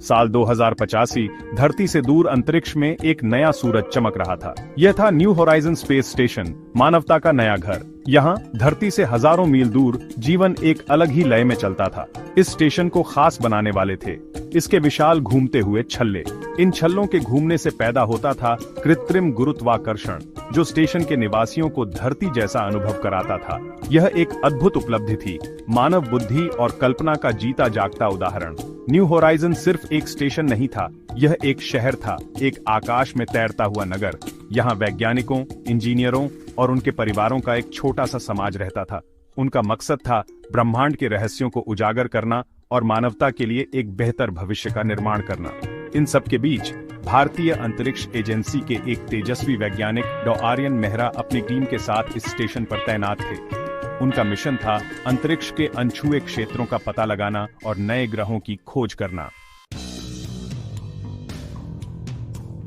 साल 2085 धरती से दूर अंतरिक्ष में एक नया सूरज चमक रहा था। यह था न्यू होराइजन स्पेस स्टेशन, मानवता का नया घर। यहाँ धरती से हजारों मील दूर जीवन एक अलग ही लय में चलता था। इस स्टेशन को खास बनाने वाले थे इसके विशाल घूमते हुए छल्ले। इन छल्लों के घूमने से पैदा होता था कृत्रिम गुरुत्वाकर्षण, जो स्टेशन के निवासियों को धरती जैसा अनुभव कराता था। यह एक अद्भुत उपलब्धि थी, मानव बुद्धि और कल्पना का जीता जागता उदाहरण। न्यू होराइजन सिर्फ एक स्टेशन नहीं था, यह एक शहर था, एक आकाश में तैरता हुआ नगर। यहाँ वैज्ञानिकों, इंजीनियरों और उनके परिवारों का एक छोटा सा समाज रहता था। उनका मकसद था ब्रह्मांड के रहस्यों को उजागर करना और मानवता के लिए एक बेहतर भविष्य का निर्माण करना। इन सब के बीच भारतीय अंतरिक्ष एजेंसी के एक तेजस्वी वैज्ञानिक डॉ आर्यन मेहरा अपनी टीम के साथ इस स्टेशन पर तैनात थे। उनका मिशन था अंतरिक्ष के अनछुए क्षेत्रों का पता लगाना और नए ग्रहों की खोज करना।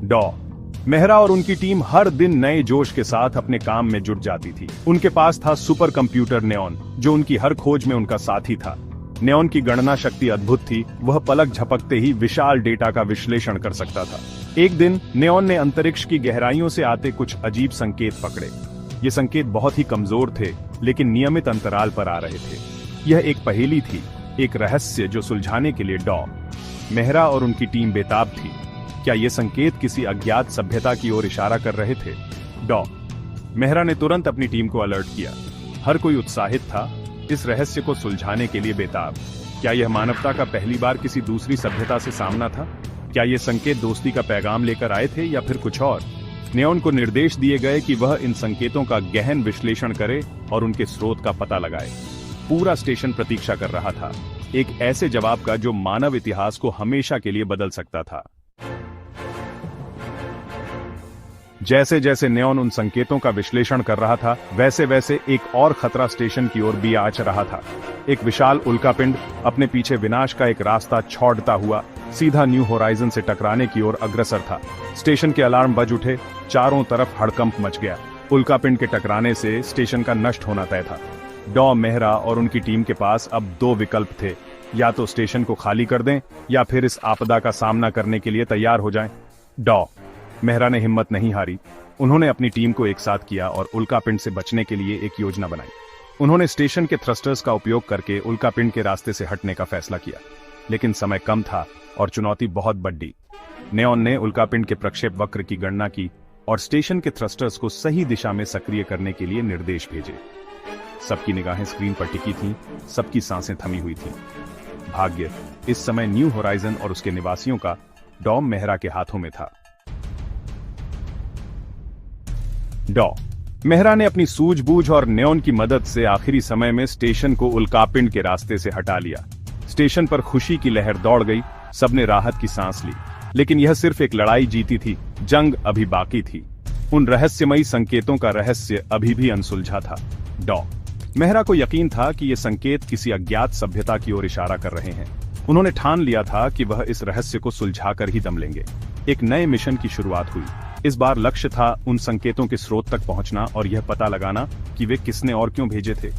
डॉ मेहरा और उनकी टीम हर दिन नए जोश के साथ अपने काम में जुट जाती थी। उनके पास था सुपर कंप्यूटर नेऑन, जो उनकी हर खोज में उनका साथी था। नेऑन की गणना शक्ति अद्भुत थी, वह पलक झपकते ही विशाल डेटा का विश्लेषण कर सकता था। एक दिन नेऑन ने अंतरिक्ष की गहराइयों से आते कुछ अजीब संकेत पकड़े। ये संकेत बहुत ही कमजोर थे, लेकिन नियमित अंतराल पर आ रहे थे। यह एक पहेली थी, एक रहस्य जो सुलझाने के लिए डॉ मेहरा और उनकी टीम बेताब थी। क्या ये संकेत किसी अज्ञात सभ्यता की ओर इशारा कर रहे थे? डॉ मेहरा ने तुरंत अपनी टीम को अलर्ट किया। हर कोई उत्साहित था, इस रहस्य को सुलझाने के लिए बेताब। क्या यह मानवता का पहली बार किसी दूसरी सभ्यता से सामना था? क्या ये संकेत दोस्ती का पैगाम लेकर आए थे या फिर कुछ और? नेऑन को निर्देश दिए गए कि वह इन संकेतों का गहन विश्लेषण करे और उनके स्रोत का पता लगाए। पूरा स्टेशन प्रतीक्षा कर रहा था, एक ऐसे जवाब का जो मानव इतिहास को हमेशा के लिए बदल सकता था। जैसे जैसे नेऑन उन संकेतों का विश्लेषण कर रहा था, वैसे वैसे एक और खतरा स्टेशन की ओर भी आच रहा था। एक विशाल उल्कापिंड अपने पीछे विनाश का एक रास्ता छोड़ता हुआ सीधा न्यू होराइजन से टकराने की ओर अग्रसर था। स्टेशन के अलार्म बज उठे, चारों तरफ हड़कंप मच गया। उल्कापिंड के टकराने से स्टेशन का नष्ट होना तय था। डॉ मेहरा और उनकी टीम के पास अब दो विकल्प थे, या तो स्टेशन को खाली कर दें या फिर इस आपदा का सामना करने के लिए तैयार हो जाएं। डॉ मेहरा ने हिम्मत नहीं हारी। उन्होंने अपनी टीम को एक साथ किया और उल्कापिंड से बचने के लिए एक योजना बनाई। उन्होंने स्टेशन के थ्रस्टर्स का उपयोग करके उल्कापिंड के रास्ते से हटने का फैसला किया, लेकिन समय कम था और चुनौती बहुत बड़ी। नेऑन ने उल्कापिंड के प्रक्षेप वक्र की गणना की और स्टेशन के थ्रस्टर्स को सही दिशा में सक्रिय करने के लिए निर्देश भेजे। सबकी निगाहें स्क्रीन पर टिकी थीं, सबकी सांसें थमी हुई थीं। भाग्य इस समय न्यू होराइजन और उसके निवासियों का डॉ मेहरा के हाथों में था। डॉ मेहरा ने अपनी सूझबूझ और नेऑन की मदद से आखिरी समय में स्टेशन को उल्कापिंड के रास्ते से हटा लिया। स्टेशन पर खुशी की लहर दौड़ गई, सबने राहत की सांस ली। लेकिन यह सिर्फ एक लड़ाई जीती थी, जंग अभी बाकी थी। उन रहस्यमयी संकेतों का रहस्य अभी भी अनसुलझा था। डॉ मेहरा को यकीन था कि ये संकेत किसी अज्ञात सभ्यता की ओर इशारा कर रहे हैं। उन्होंने ठान लिया था कि वह इस रहस्य को सुलझाकर ही दम लेंगे। एक नए मिशन की शुरुआत हुई। इस बार लक्ष्य था उन संकेतों के स्रोत तक पहुंचना और यह पता लगाना कि वे किसने और क्यों भेजे थे।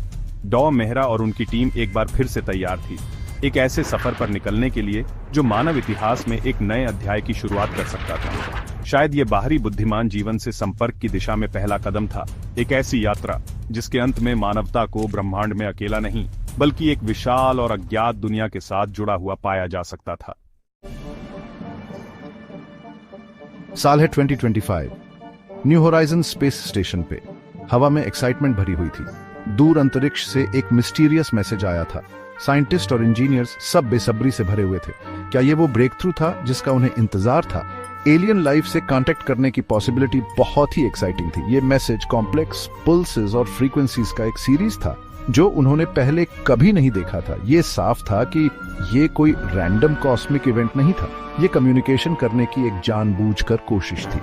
डॉ मेहरा और उनकी टीम एक बार फिर से तैयार थी, एक ऐसे सफर पर निकलने के लिए जो मानव इतिहास में एक नए अध्याय की शुरुआत कर सकता था। शायद ये बाहरी बुद्धिमान जीवन से संपर्क की दिशा में पहला कदम था, एक ऐसी यात्रा जिसके अंत में मानवता को ब्रह्मांड में अकेला नहीं बल्कि एक विशाल और अज्ञात दुनिया के साथ जुड़ा हुआ पाया जा सकता था। साल है 2025। न्यू होराइजन स्पेस स्टेशन पे हवा में एक्साइटमेंट भरी हुई थी। दूर अंतरिक्ष से एक मिस्टीरियस मैसेज आया था। साइंटिस्ट और इंजीनियर्स सब बेसब्री से भरे हुए थे। क्या ये वो ब्रेक थ्रू था जिसका उन्हें इंतजार था? एलियन लाइफ से कांटेक्ट करने की पॉसिबिलिटी बहुत ही एक्साइटिंग थी। ये मैसेज कॉम्प्लेक्स पल्सेस और फ्रीक्वेंसीज का एक सीरीज था जो उन्होंने पहले कभी नहीं देखा था। ये साफ था कि ये कोई रैंडम कॉस्मिक इवेंट नहीं था, ये कम्युनिकेशन करने की एक जानबूझकर कोशिश थी।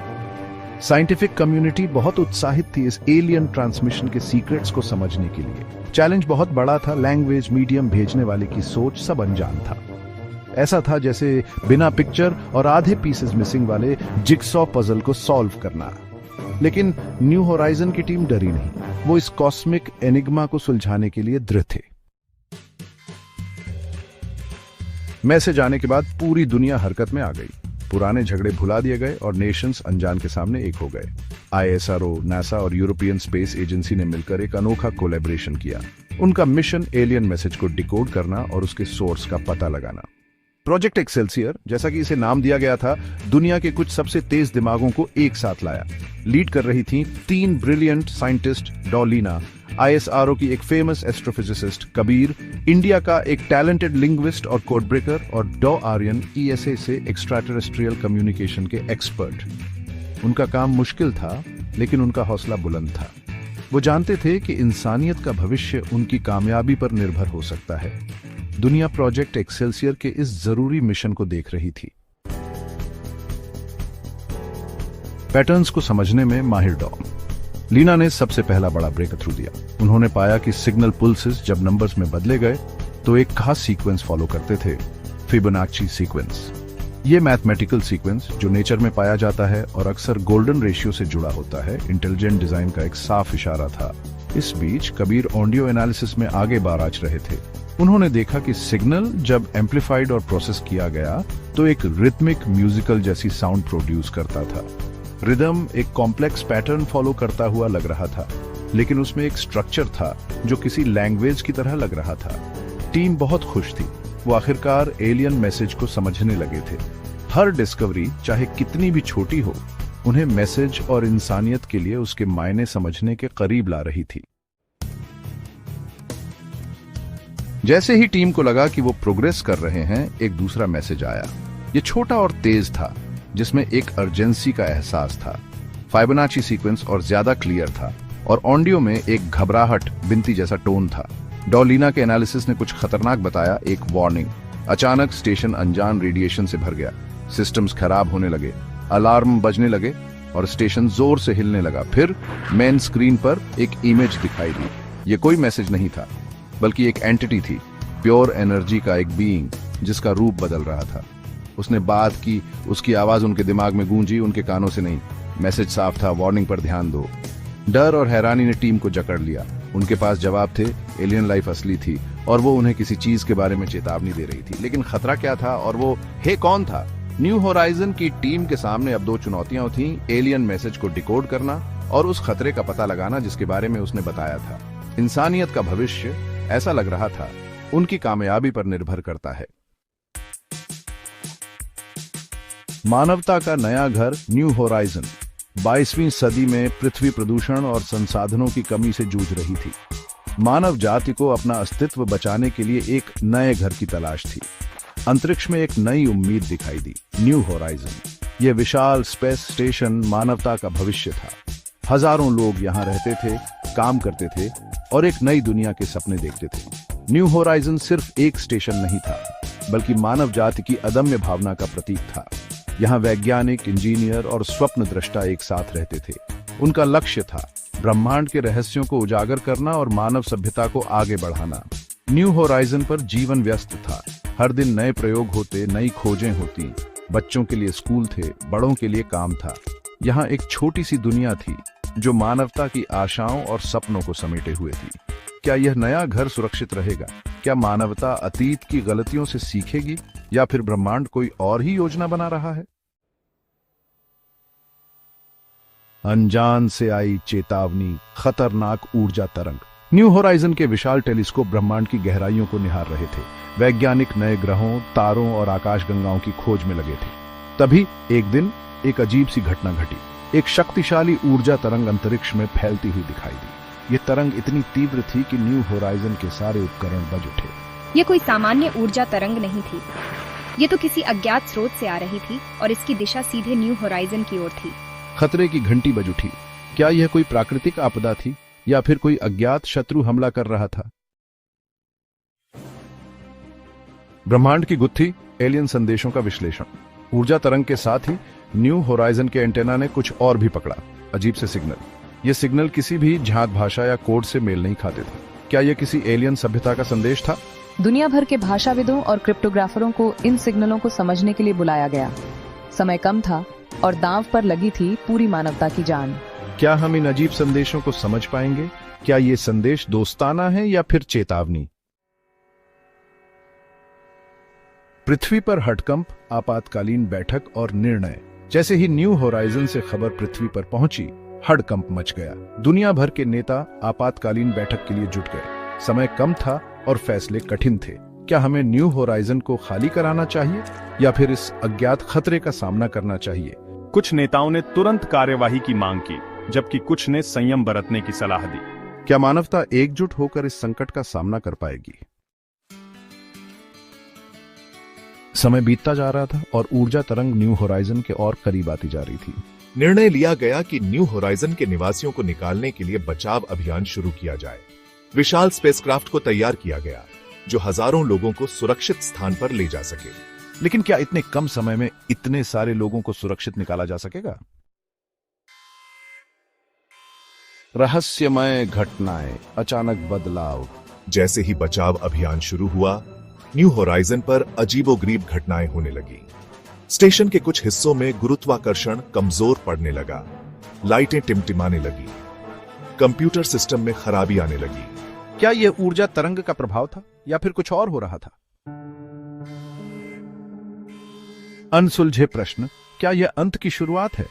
साइंटिफिक कम्युनिटी बहुत उत्साहित थी इस एलियन ट्रांसमिशन के सीक्रेट्स को समझने के लिए। चैलेंज बहुत बड़ा था, लैंग्वेज, मीडियम, भेजने वाले की सोच सब अनजान था। ऐसा था जैसे बिना पिक्चर और आधे पीसेस मिसिंग वाले जिगसॉ पजल को सॉल्व करना। लेकिन न्यू होराइजन की टीम डरी नहीं, वो इस कॉस्मिक एनिग्मा को सुलझाने के लिए दृढ़ थे। मैसेज आने के बाद पूरी दुनिया हरकत में आ गई। पुराने झगड़े भुला दिए गए और नेशंस अनजान के सामने एक हो गए। ISRO, नासा और यूरोपियन स्पेस एजेंसी ने मिलकर एक अनोखा कोलैबोरेशन किया। उनका मिशन एलियन मैसेज को डिकोड करना और उसके सोर्स का पता लगाना। प्रोजेक्ट एक्सेल्सियर, जैसा कि इसे नाम दिया गया था, दुनिया के कुछ सबसे तेज दिमागों को एक साथ लाया। लीड कर रही थी 3 ब्रिलियंट साइंटिस्ट, डॉ लीना, ISRO की एक फेमस एस्ट्रोफिजिसिस्ट कबीर, इंडिया का एक टैलेंटेड लिंग्विस्ट और कोड ब्रेकर, और डॉ आर्यन, ESA से एक्स्ट्रा टेरेस्ट्रियल कम्युनिकेशन के एक्सपर्ट। उनका काम मुश्किल था, लेकिन उनका हौसला बुलंद था। वो जानते थे कि इंसानियत का भविष्य उनकी कामयाबी पर निर्भर हो सकता है। दुनिया प्रोजेक्ट एक्सेल्सियर के इस जरूरी मिशन को देख रही थी। पैटर्न्स को समझने में माहिर डॉ लीना ने सबसे पहला बड़ा ब्रेक थ्रू दिया। उन्होंने पाया कि सिग्नल पुल्सेस जब नंबर्स में बदले गए तो एक खास सीक्वेंस फॉलो करते थे, फिबोनाची सीक्वेंस। ये मैथमेटिकल सीक्वेंस जो नेचर में पाया जाता है और अक्सर गोल्डन रेशियो से जुड़ा होता है, इंटेलिजेंट डिजाइन का एक साफ इशारा था। इस बीच कबीर ऑडियो एनालिसिस में आगे बाराच रहे थे। उन्होंने देखा कि सिग्नल जब एम्पलीफाइड और प्रोसेस किया गया तो एक रिथमिक म्यूजिकल जैसी साउंड प्रोड्यूस करता था। रिदम एक कॉम्प्लेक्स पैटर्न फॉलो करता हुआ लग रहा था, लेकिन उसमें एक स्ट्रक्चर था जो किसी लैंग्वेज की तरह लग रहा था। टीम बहुत खुश थी। वो आखिरकार एलियन मैसेज को समझने लगे थे। हर डिस्कवरी, चाहे कितनी भी छोटी हो, उन्हें मैसेज और इंसानियत के लिए उसके मायने समझने के करीब ला रही थी। जैसे ही टीम को लगा कि वो प्रोग्रेस कर रहे हैं, एक दूसरा मैसेज आया। ये छोटा और तेज था, जिसमें एक अर्जेंसी का एहसास था। फाइबोनाची सीक्वेंस और ज्यादा क्लियर था, और ऑडियो में एक घबराहट, बिनती जैसा टोन था। डॉ लीना के एनालिसिस ने कुछ खतरनाक बताया, एक वार्निंग। अचानक स्टेशन अनजान रेडिएशन से भर गया, सिस्टम्स खराब होने लगे, अलार्म बजने लगे और स्टेशन जोर से हिलने लगा। फिर मेन स्क्रीन पर एक इमेज दिखाई दी। ये कोई मैसेज नहीं था, बल्कि एक एंटिटी थी, प्योर एनर्जी का एक बीइंग, जिसका रूप बदल रहा था। उसने बात की, उसकी आवाज उनके दिमाग में गूंजी, उनके कानों से नहीं। मैसेज साफ था, वार्निंग पर ध्यान दो। डर और हैरानी ने टीम को जकड़ लिया। उनके पास जवाब थे, एलियन लाइफ असली थी और वो उन्हें किसी चीज के बारे में चेतावनी दे रही थी। लेकिन खतरा क्या था और वो कौन था? न्यू होराइजन की टीम के सामने अब 2 चुनौतियां थीं, एलियन मैसेज को डिकोड करना और उस खतरे का पता लगाना जिसके बारे में उसने बताया था। इंसानियत का भविष्य, ऐसा लग रहा था, उनकी कामयाबी पर निर्भर करता है। मानवता का नया घर न्यू होराइजन 22वीं सदी में पृथ्वी प्रदूषण और संसाधनों की कमी से जूझ रही थी। मानव जाति को अपना अस्तित्व बचाने के लिए एक नए घर की तलाश थी। अंतरिक्ष में एक नई उम्मीद दिखाई दी, न्यू होराइजन। यह विशाल स्पेस स्टेशन मानवता का भविष्य था। हजारों लोग यहाँ रहते थे, काम करते थे और एक नई दुनिया के सपने देखते थे। न्यू होराइजन सिर्फ एक स्टेशन नहीं था, बल्कि मानव जाति की अदम्य भावना का प्रतीक था। यहाँ वैज्ञानिक, इंजीनियर और स्वप्न दृष्टा एक साथ रहते थे। उनका लक्ष्य था ब्रह्मांड के रहस्यों को उजागर करना और मानव सभ्यता को आगे बढ़ाना। न्यू होराइजन पर जीवन व्यस्त था। हर दिन नए प्रयोग होते, नई खोजें होती। बच्चों के लिए स्कूल थे, बड़ों के लिए काम था। यहाँ एक छोटी सी दुनिया थी जो मानवता की आशाओं और सपनों को समेटे हुए थी। क्या यह नया घर सुरक्षित रहेगा? क्या मानवता अतीत की गलतियों से सीखेगी या फिर ब्रह्मांड कोई और ही योजना बना रहा है? अनजान से आई चेतावनी, खतरनाक ऊर्जा तरंग। न्यू होराइजन के विशाल टेलीस्कोप ब्रह्मांड की गहराइयों को निहार रहे थे। वैज्ञानिक नए ग्रहों, तारों और आकाशगंगाओं की खोज में लगे थे। तभी एक दिन एक अजीब सी घटना घटी। एक शक्तिशाली ऊर्जा तरंग अंतरिक्ष में फैलती हुई दिखाई दी। ये तरंग इतनी तीव्र थी कि न्यू होराइजन के सारे उपकरण बज उठे। ये कोई सामान्य ऊर्जा तरंग नहीं थी। ये तो किसी अज्ञात स्रोत से आ रही थी और इसकी दिशा सीधे न्यू होराइजन की ओर थी। खतरे की घंटी बज उठी। क्या यह कोई प्राकृतिक आपदा थी या फिर कोई अज्ञात शत्रु हमला कर रहा था? ब्रह्मांड की गुत्थी, एलियन संदेशों का विश्लेषण। ऊर्जा तरंग के साथ ही न्यू होराइजन के एंटेना ने कुछ और भी पकड़ा, अजीब से सिग्नल। ये सिग्नल किसी भी झाग भाषा या कोड से मेल नहीं खाते थे। क्या यह किसी एलियन सभ्यता का संदेश था? दुनिया भर के भाषाविदों और क्रिप्टोग्राफरों को इन सिग्नलों को समझने के लिए बुलाया गया। समय कम था और दांव पर लगी थी पूरी मानवता की जान। क्या हम इन अजीब संदेशों को समझ पाएंगे? क्या ये संदेश दोस्ताना है या फिर चेतावनी? पृथ्वी पर हडकंप, आपातकालीन बैठक और निर्णय। जैसे ही न्यू होराइजन से खबर पृथ्वी पर पहुंची, हडकंप मच गया। दुनिया भर के नेता आपातकालीन बैठक के लिए जुट गए। समय कम था और फैसले कठिन थे। क्या हमें न्यू होराइजन को खाली कराना चाहिए या फिर इस अज्ञात खतरे का सामना करना चाहिए? कुछ नेताओं ने तुरंत कार्यवाही की मांग की, जबकि कुछ ने संयम बरतने की सलाह दी। क्या मानवता एकजुट होकर इस संकट का सामना कर पाएगी? समय बीतता जा रहा था और ऊर्जा तरंग न्यू होराइजन के और करीब आती जा रही थी। निर्णय लिया गया कि न्यू होराइजन के निवासियों को निकालने के लिए बचाव अभियान शुरू किया जाए। विशाल स्पेसक्राफ्ट को तैयार किया गया जो हजारों लोगों को सुरक्षित स्थान पर ले जा सके। लेकिन क्या इतने कम समय में इतने सारे लोगों को सुरक्षित निकाला जा सकेगा? रहस्यमय घटनाएं, अचानक बदलाव। जैसे ही बचाव अभियान शुरू हुआ, न्यू होराइजन पर अजीबोगरीब घटनाएं होने लगी। स्टेशन के कुछ हिस्सों में गुरुत्वाकर्षण कमजोर पड़ने लगा, लाइटें टिमटिमाने लगी, कंप्यूटर सिस्टम में खराबी आने लगी। क्या यह ऊर्जा तरंग का प्रभाव था या फिर कुछ और हो रहा था? अनसुलझे प्रश्न। क्या यह अंत की शुरुआत है?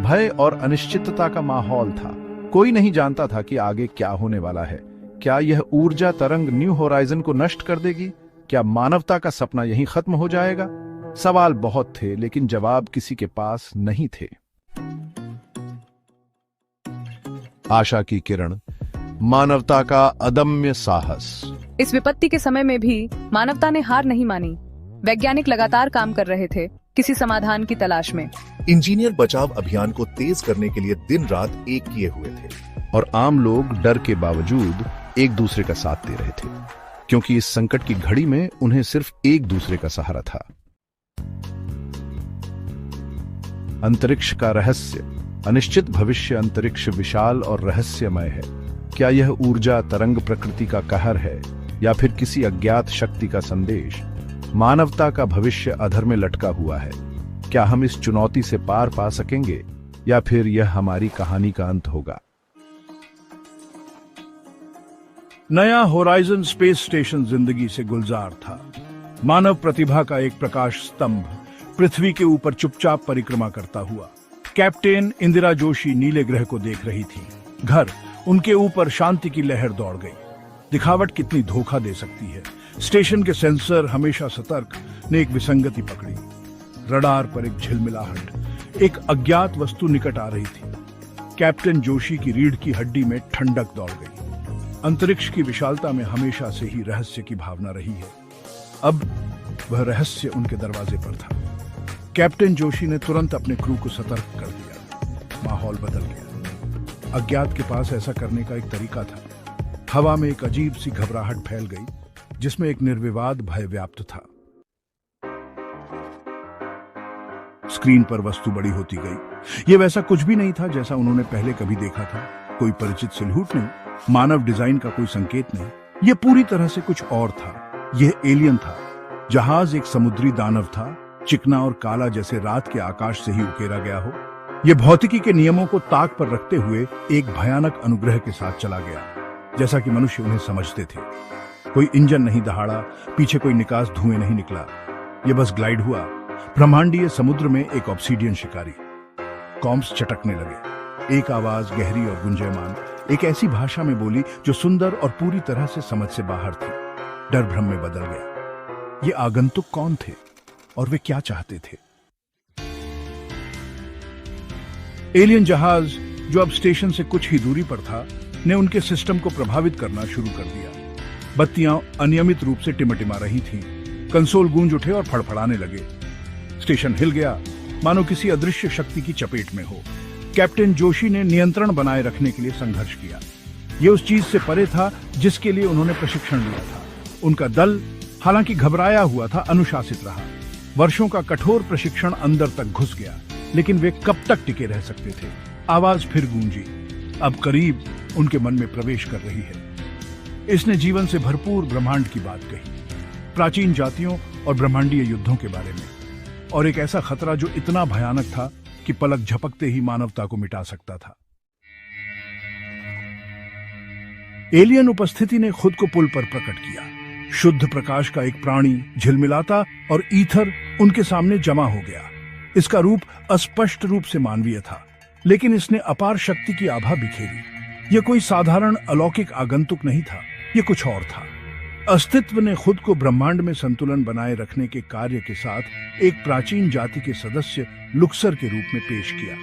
भय और अनिश्चितता का माहौल था। कोई नहीं जानता था कि आगे क्या होने वाला है। क्या यह ऊर्जा तरंग न्यू होराइजन को नष्ट कर देगी? क्या मानवता का सपना यहीं खत्म हो जाएगा? सवाल बहुत थे, लेकिन जवाब किसी के पास नहीं थे। आशा की किरण, मानवता का अदम्य साहस। इस विपत्ति के समय में भी मानवता ने हार नहीं मानी। वैज्ञानिक लगातार काम कर रहे थे, किसी समाधान की तलाश में। इंजीनियर बचाव अभियान को तेज करने के लिए दिन रात एक किए हुए थे। और आम लोग डर के बावजूद एक दूसरे का साथ दे रहे थे, क्योंकि इस संकट की घड़ी में उन्हें सिर्फ एक दूसरे का सहारा था। अंतरिक्ष का रहस्य। अनिश्चित भविष्य। अंतरिक्ष विशाल और रहस्यमय है। क्या यह ऊर्जा तरंग प्रकृति का कहर है या फिर किसी अज्ञात शक्ति का संदेश? मानवता का भविष्य अधर में लटका हुआ है। क्या हम इस चुनौती से पार पा सकेंगे या फिर यह हमारी कहानी का अंत होगा? नया होराइजन स्पेस स्टेशन जिंदगी से गुलजार था। मानव प्रतिभा का एक प्रकाश स्तंभ पृथ्वी के ऊपर चुपचाप परिक्रमा करता हुआ। कैप्टेन इंदिरा जोशी नीले ग्रह को देख रही थी। घर, उनके ऊपर शांति की लहर दौड़ गई। दिखावट कितनी धोखा दे सकती है। स्टेशन के सेंसर, हमेशा सतर्क, ने एक विसंगति पकड़ी। रडार पर एक झिलमिलाहट। एक अज्ञात वस्तु निकट आ रही थी। कैप्टन जोशी की रीढ़ की हड्डी में ठंडक दौड़ गई। अंतरिक्ष की विशालता में हमेशा से ही रहस्य की भावना रही है। अब वह रहस्य उनके दरवाजे पर था। कैप्टन जोशी ने तुरंत अपने क्रू को सतर्क कर दिया। माहौल बदल गया। अज्ञात के पास ऐसा करने का एक तरीका था। हवा में एक अजीब सी घबराहट फैल गई, जिसमें एक निर्विवाद भय व्याप्त था। स्क्रीन पर वस्तु बड़ी होती गई। यह वैसा कुछ भी नहीं था जैसा उन्होंने पहले कभी देखा था। कोई परिचित सिलहूट नहीं, मानव डिजाइन का कोई संकेत नहीं। यह पूरी तरह से कुछ और था। यह एलियन था। जहाज एक समुद्री दानव था, चिकना और काला, जैसे रात के आकाश से ही उकेरा गया हो। यह भौतिकी के नियमों को ताक पर रखते हुए एक भयानक अनुग्रह के साथ चला गया, जैसा कि मनुष्य उन्हें समझते थे। कोई इंजन नहीं दहाड़ा, पीछे कोई निकास धुएं नहीं निकला। यह बस ग्लाइड हुआ। ब्रह्मांडीय समुद्र में एक ऑब्सीडियन शिकारी। कॉम्स चटकने लगे। एक आवाज गहरी और गुंजयमान, एक ऐसी भाषा में बोली जो सुंदर और पूरी तरह से समझ से बाहर थी। डर भ्रम में बदल गया। ये आगंतुक कौन थे और वे क्या चाहते थे? एलियन जहाज, जो अब स्टेशन से कुछ ही दूरी पर था, ने उनके सिस्टम को प्रभावित करना शुरू कर दिया। बत्तियां अनियमित रूप से टिमटिमा रही थीं। कंसोल गूंज उठे और फड़फड़ाने लगे। स्टेशन हिल गया, मानो किसी अदृश्य शक्ति की चपेट में हो। कैप्टन जोशी ने नियंत्रण बनाए रखने के लिए संघर्ष किया। यह उस चीज से परे था जिसके लिए उन्होंने प्रशिक्षण लिया था। उनका दल, हालांकि घबराया हुआ था, अनुशासित रहा। वर्षों का कठोर प्रशिक्षण अंदर तक घुस गया, लेकिन वे कब तक टिके रह सकते थे? आवाज फिर गूंजी, अब करीब उनके मन में प्रवेश कर रही है। इसने जीवन से भरपूर ब्रह्मांड की बात कही, प्राचीन जातियों और ब्रह्मांडीय युद्धों के बारे में, और एक ऐसा खतरा जो इतना भयानक था कि पलक झपकते ही मानवता को मिटा सकता था। एलियन उपस्थिति ने खुद को पुल पर प्रकट किया। शुद्ध प्रकाश का एक प्राणी झिलमिलाता और ईथर उनके सामने जमा हो गया। इसका रूप अस्पष्ट रूप से मानवीय था, लेकिन इसने अपार शक्ति की आभा बिखेरी। यह कोई साधारण अलौकिक आगंतुक नहीं था, यह कुछ और था। अस्तित्व ने खुद को ब्रह्मांड में संतुलन बनाए रखने के कार्य के साथ एक प्राचीन जाति के सदस्य लुक्सर के रूप में पेश किया।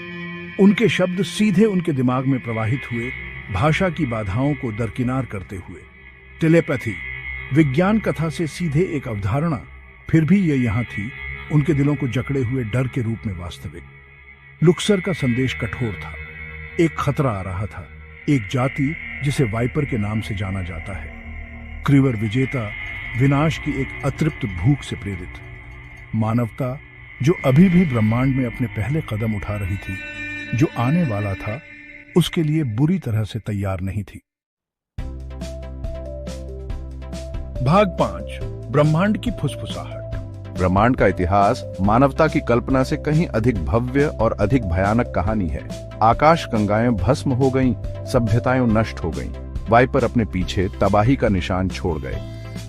उनके शब्द सीधे उनके दिमाग में प्रवाहित हुए, भाषा की बाधाओं को दरकिनार करते हुए। टेलीपैथी, विज्ञान कथा से सीधे एक अवधारणा, फिर भी यह यहाँ थी, उनके दिलों को जकड़े हुए डर के रूप में वास्तविक। लुक्सर का संदेश कठोर था। एक खतरा आ रहा था, एक जाति जिसे वाइपर के नाम से जाना जाता है, क्रीवर विजेता, विनाश की एक अतृप्त भूख से प्रेरित मानवता जो अभी भी ब्रह्मांड में अपने पहले कदम उठा रही थी, जो आने वाला था उसके लिए बुरी तरह से तैयार नहीं थी। भाग 5, ब्रह्मांड की फुसफुसाहट। ब्रह्मांड का इतिहास मानवता की कल्पना से कहीं अधिक भव्य और अधिक भयानक कहानी है। आकाश गंगाएं भस्म हो गईं, सभ्यताएं नष्ट हो गईं। वाइपर अपने पीछे तबाही का निशान छोड़ गए।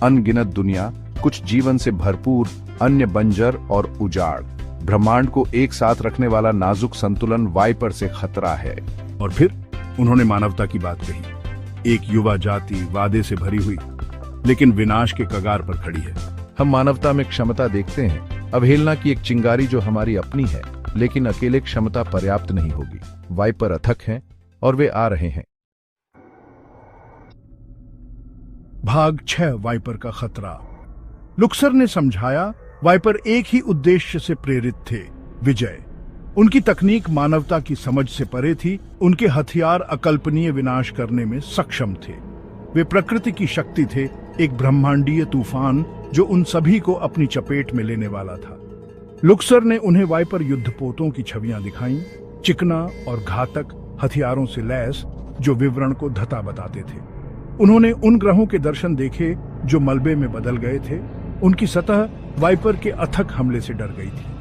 अनगिनत दुनिया, कुछ जीवन से भरपूर, अन्य बंजर और उजाड़। ब्रह्मांड को एक साथ रखने वाला नाजुक संतुलन वाइपर से खतरा है। और फिर उन्होंने मानवता की बात कही। एक युवा जाति वादे से भरी हुई, लेकिन विनाश के कगार पर खड़ी है। हम मानवता में क्षमता देखते हैं, अवहेलना की एक चिंगारी जो हमारी अपनी है, लेकिन अकेले क्षमता पर्याप्त नहीं होगी। वाइपर अथक हैं और वे आ रहे हैं। भाग 6, वाइपर का खतरा। लुक्सर ने समझाया, वाइपर एक ही उद्देश्य से प्रेरित थे, विजय। उनकी तकनीक मानवता की समझ से परे थी, उनके हथियार अकल्पनीय विनाश करने में सक्षम थे। वे प्रकृति की शक्ति थे, एक ब्रह्मांडीय तूफान जो उन सभी को अपनी चपेट में लेने वाला था। लुक्सर ने उन्हें वाइपर युद्धपोतों की छवियां दिखाईं, चिकना और घातक हथियारों से लैस, जो विवरण को धता बताते थे। उन्होंने उन ग्रहों के दर्शन देखे जो मलबे में बदल गए थे। उनकी सतह वाइपर के अथक हमले से डर गई थी।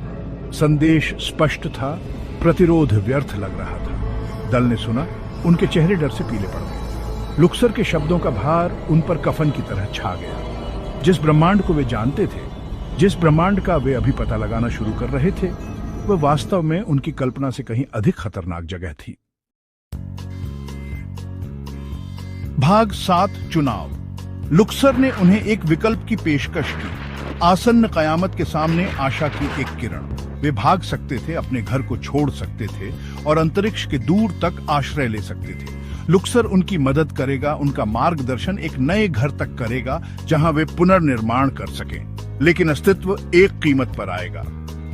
संदेश स्पष्ट था, प्रतिरोध व्यर्थ लग रहा था। दल ने सुना, उनके चेहरे डर से पीले पड़ गए। लुक्सर के शब्दों का भार उन पर कफन की तरह छा गया। जिस ब्रह्मांड को वे जानते थे, जिस ब्रह्मांड का वे अभी पता लगाना शुरू कर रहे थे, वह वास्तव में उनकी कल्पना से कहीं अधिक खतरनाक जगह थी। भाग 7, चुनाव। लुक्सर ने उन्हें एक विकल्प की पेशकश की, आसन्न कयामत के सामने आशा की एक किरण। वे भाग सकते थे, अपने घर को छोड़ सकते थे और अंतरिक्ष के दूर तक आश्रय ले सकते थे। लुक्सर उनकी मदद करेगा, उनका मार्गदर्शन एक नए घर तक करेगा जहां वे पुनर्निर्माण कर सकें। लेकिन अस्तित्व एक कीमत पर आएगा।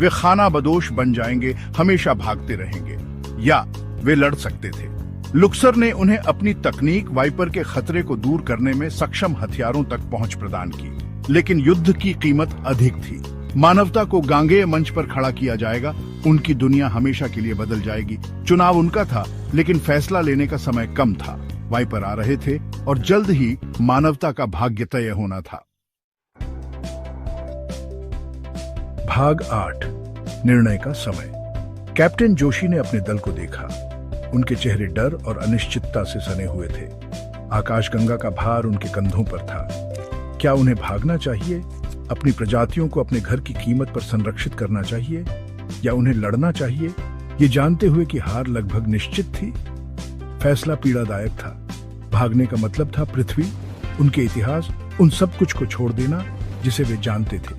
वे खाना बदोश बन जाएंगे, हमेशा भागते रहेंगे, या वे लड़ सकते थे। लुक्सर ने उन्हें अपनी तकनीक, वाइपर के खतरे को दूर करने में सक्षम हथियारों तक पहुंच प्रदान की, लेकिन युद्ध की कीमत अधिक थी। मानवता को गांगेय मंच पर खड़ा किया जाएगा, उनकी दुनिया हमेशा के लिए बदल जाएगी। चुनाव उनका था, लेकिन फैसला लेने का समय कम था। वाइपर आ रहे थे और जल्द ही मानवता का भाग्य तय होना था। भाग 8, निर्णय का समय। कैप्टन जोशी ने अपने दल को देखा। उनके चेहरे डर और अनिश्चितता से सने हुए थे। आकाशगंगा का भार उनके कंधों पर था। क्या उन्हें भागना चाहिए, अपनी प्रजातियों को अपने घर की कीमत पर संरक्षित करना चाहिए, या उन्हें लड़ना चाहिए, ये जानते हुए कि हार लगभग निश्चित थी? फैसला पीड़ादायक था। भागने का मतलब था पृथ्वी, उनके इतिहास, उन सब कुछ को छोड़ देना जिसे वे जानते थे।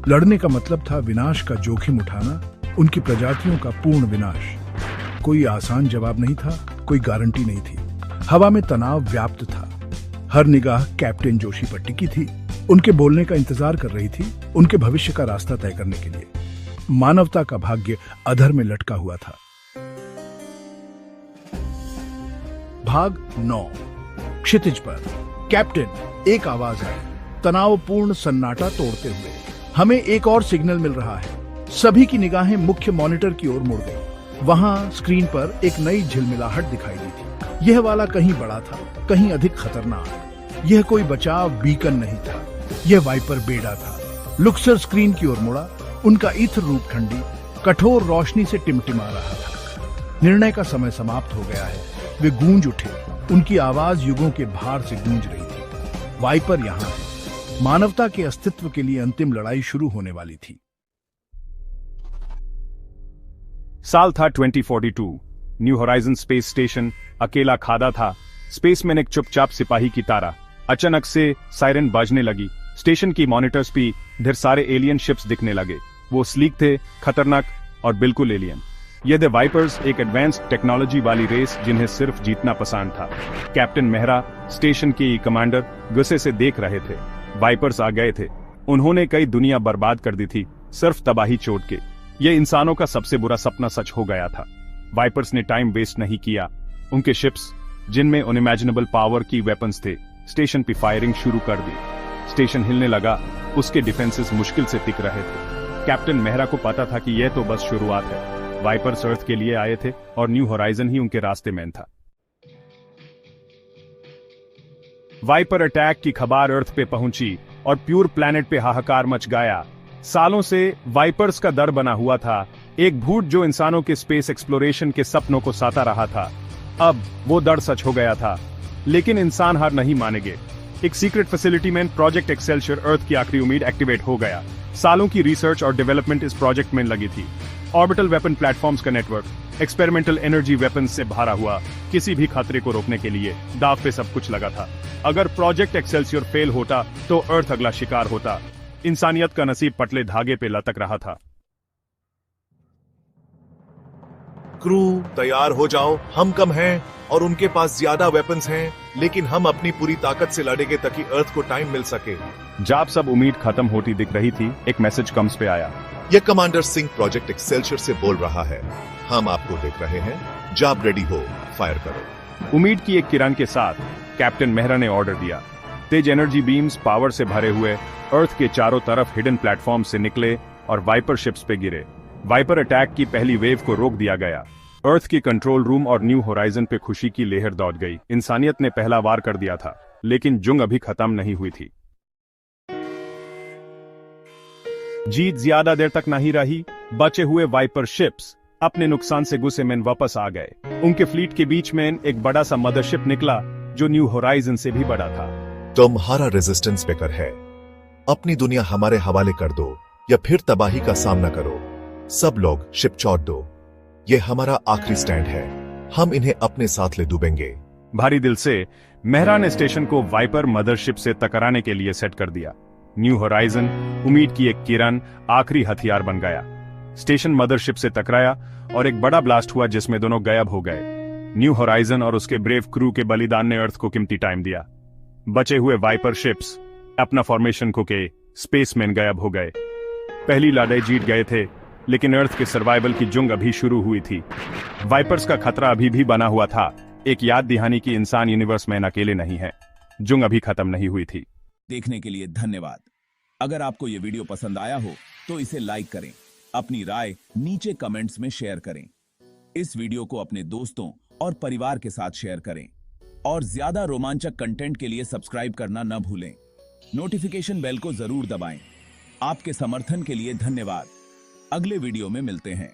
लड़ने का मतलब था विनाश का जोखिम उठाना, उनकी प्रजातियों का पूर्ण विनाश। कोई आसान जवाब नहीं था, कोई गारंटी नहीं थी। हवा में तनाव व्याप्त था। हर निगाह कैप्टन जोशी पर टिकी थी, उनके बोलने का इंतजार कर रही थी, उनके भविष्य का रास्ता तय करने के लिए। मानवता का भाग्य अधर में लटका हुआ था। भाग 9, क्षितिज पर। कैप्टन, एक आवाज आई, तनावपूर्ण सन्नाटा तोड़ते हुए। हमें एक और सिग्नल मिल रहा है। सभी की निगाहें मुख्य मॉनिटर की ओर मुड़ गई। वहां स्क्रीन पर एक नई झिलमिलाहट दिखाई दी थी। यह वाला कहीं बड़ा था, कहीं अधिक खतरनाक। यह कोई बचाव बीकन नहीं था, यह वाइपर बेड़ा था। लुक्सर स्क्रीन की ओर मुड़ा, उनका ईथर रूप ठंडी, कठोर रोशनी से टिमटिमा रहा था। निर्णय का समय समाप्त हो गया है। वे गूंज उठे, उनकी आवाज युगों के भार से गूंज रही थी। वाइपर यहाँ है, मानवता के अस्तित्व के लिए अंतिम लड़ाई शुरू होने वाली थी। साल था 2042। न्यू होराइजन स्पेस स्टेशन अकेला खादा था। स्पेसमैन एक चुपचाप सिपाही की तरह। अचानक से सायरन बजने लगी। स्टेशन की मॉनिटर्स पे ढेर सारे एलियन शिप्स दिखने लगे। वो स्लीक थे, खतरनाक और बिल्कुल एलियन। ये द वाइपर्स, एक एडवांस्ड टेक्नोलॉजी वाली रेस जिन्हें सिर्फ जीतना पसंद था। कैप्टन मेहरा, स्टेशन के कमांडर, गुस्से से देख रहे थे। वाइपर्स आ गए थे। उन्होंने कई दुनिया बर्बाद कर दी थी, सिर्फ तबाही छोड़ के। ये इंसानों का सबसे बुरा सपना सच हो गया था। वाइपर्स ने टाइम वेस्ट नहीं किया। उनके शिप्स, जिनमें अनइमेजिनेबल पावर की वेपन्स थे, स्टेशन पे फायरिंग शुरू कर दी। स्टेशन हिलने लगा। उसके डिफेंसेस मुश्किल से टिक रहे थे। कैप्टन मेहरा को पता था कि यह तो बस शुरुआत है। वाइपर्स अर्थ के लिए आए थे और न्यू होराइजन ही उनके रास्ते में था। वाइपर अटैक की खबर अर्थ पे पहुंची और प्योर प्लैनेट पे हाहाकार मच गया। सालों से वाइपर्स का डर बना हुआ था, एक भूत जो इंसानों के स्पेस एक्सप्लोरेशन के सपनों को साता रहा था। अब वो डर सच हो गया था, लेकिन इंसान हार नहीं मानेंगे। एक सीक्रेट फैसिलिटी में प्रोजेक्ट एक्सेलशियर अर्थ की आखिरी उम्मीद एक्टिवेट हो गया। सालों की रिसर्च और डेवलपमेंट इस प्रोजेक्ट में लगी थी। ऑर्बिटल वेपन प्लेटफॉर्म्स का नेटवर्क, एक्सपेरिमेंटल एनर्जी वेपन्स से भरा हुआ, किसी भी खतरे को रोकने के लिए दाव पे सब कुछ लगा था। अगर प्रोजेक्ट एक्सेलशियर फेल होता तो अर्थ अगला शिकार होता। इंसानियत का नसीब पटले धागे पे लटक रहा था। क्रू तैयार हो जाओ, हम कम हैं और उनके पास ज्यादा वेपन्स हैं, लेकिन हम अपनी पूरी ताकत से लड़ेंगे ताकि अर्थ को टाइम मिल सके। जब सब उम्मीद खत्म होती दिख रही थी, एक मैसेज कम्स पे आया। यह कमांडर सिंह प्रोजेक्ट एक्सेलशियर से बोल रहा है। हम आपको देख रहे हैं, जब रेडी हो फायर करो। उम्मीद की एक किरण के साथ कैप्टन मेहरा ने ऑर्डर दिया। तेज एनर्जी बीम्स पावर से भरे हुए अर्थ के चारों तरफ हिडन प्लेटफॉर्म से निकले और वाइपर शिप्स पे गिरे। वाइपर अटैक की पहली वेव को रोक दिया गया। अर्थ की कंट्रोल रूम और न्यू होराइजन पे खुशी की लहर दौड़ गई। इंसानियत ने पहला वार कर दिया था, लेकिन जंग अभी खत्म नहीं हुई थी। जीत ज्यादा देर तक नहीं रही। बचे हुए वाइपर शिप्स अपने नुकसान से गुस्से में वापस आ गए। उनके फ्लीट के बीच में एक बड़ा सा मदरशिप निकला जो न्यू होराइजन से भी बड़ा था। तुम्हारा रेजिस्टेंस बेकर है। अपनी दुनिया हमारे हवाले कर दो या फिर तबाही का सामना करो। सब लोग शिप छोड़ दो। ये हमारा आखिरी स्टैंड है। हम इन्हें अपने साथ ले डूबेंगे। भारी दिल से मेहरा ने स्टेशन को वाइपर मदरशिप से टकराने के लिए सेट कर दिया। न्यू होराइजन, उम्मीद की एक किरण, आखिरी हथियार बन गया। स्टेशन मदरशिप से टकराया और एक बड़ा ब्लास्ट हुआ जिसमें दोनों गायब हो गए। न्यू होराइजन और उसके ब्रेव क्रू के बलिदान ने अर्थ को कीमती टाइम दिया। बचे हुए वाइपर शिप्स अपना फॉर्मेशन खो के स्पेसमैन गायब हो गए। पहली लड़ाई जीत गए थे, लेकिन अर्थ के सर्वाइवल की जंग अभी शुरू हुई थी। वाइपर्स का खतरा अभी भी बना हुआ था। एक याद दहानी की इंसान यूनिवर्स में अकेले नहीं है। जंग अभी खत्म नहीं हुई थी। देखने के लिए धन्यवाद। अगर आपको यह वीडियो पसंद आया हो तो इसे लाइक करें, अपनी राय नीचे कमेंट्स में शेयर करें। इस वीडियो को अपने दोस्तों और परिवार के साथ शेयर करें और ज्यादा रोमांचक कंटेंट के लिए सब्सक्राइब करना न भूलें। नोटिफिकेशन बेल को जरूर दबाएं। आपके समर्थन के लिए धन्यवाद। अगले वीडियो में मिलते हैं।